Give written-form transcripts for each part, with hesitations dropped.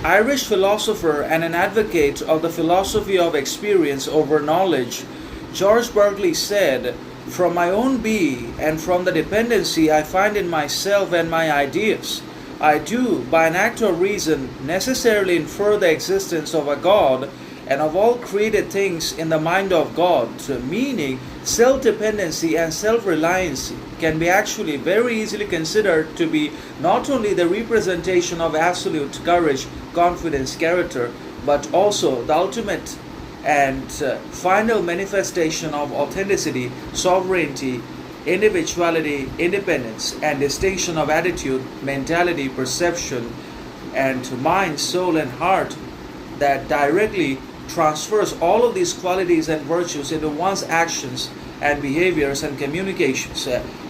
Irish philosopher and an advocate of the philosophy of experience over knowledge, George Berkeley said, "From my own being and from the dependency I find in myself and my ideas, I do, by an act of reason, necessarily infer the existence of a God and of all created things in the mind of God," meaning self-dependency and self-reliance can be actually very easily considered to be not only the representation of absolute courage, confidence, character, but also the ultimate and final manifestation of authenticity, sovereignty, individuality, independence, and distinction of attitude, mentality, perception, and mind, soul, and heart that directly transfers all of these qualities and virtues into one's actions and behaviors and communications,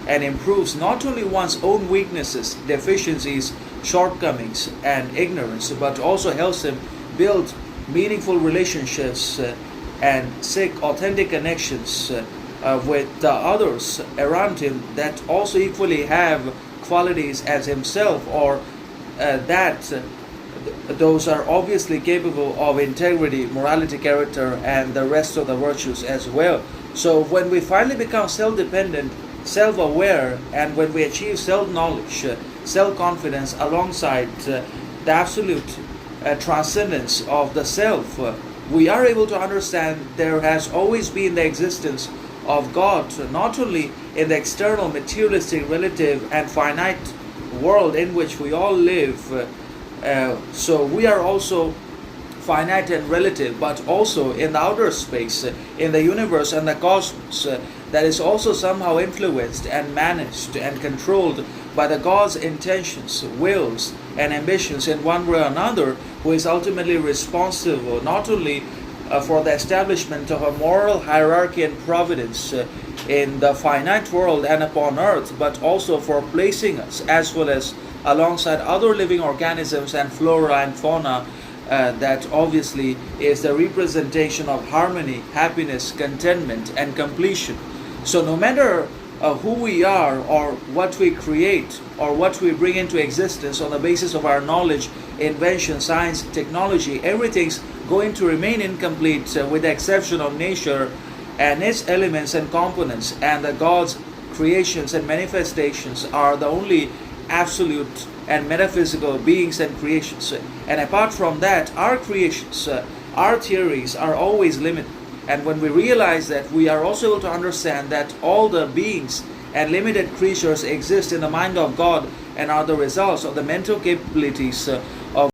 and improves not only one's own weaknesses, deficiencies, shortcomings, and ignorance, but also helps him build meaningful relationships and seek authentic connections with the others around him that also equally have qualities as himself, or that those are obviously capable of integrity, morality, character, and the rest of the virtues as well. So when we finally become self-dependent, self-aware, and when we achieve self-knowledge, self-confidence alongside the absolute transcendence of the self, we are able to understand there has always been the existence of God, not only in the external, materialistic, relative, and finite world in which we all live. So we are also finite and relative, but also in the outer space, in the universe and the cosmos, that is also somehow influenced and managed and controlled by the God's intentions, wills, and ambitions in one way or another, who is ultimately responsible not only for the establishment of a moral hierarchy and providence in the finite world and upon earth, but also for placing us, as well as alongside other living organisms and flora and fauna, that obviously is the representation of harmony, happiness, contentment, and completion. So no matter who we are, or what we create, or what we bring into existence on the basis of our knowledge, invention, science, technology, everything's going to remain incomplete with the exception of nature and its elements and components, and the God's creations and manifestations are the only absolute and metaphysical beings and creations. And apart from that, our creations, our theories are always limited. And when we realize that, we are also able to understand that all the beings and limited creatures exist in the mind of God and are the results of the mental capabilities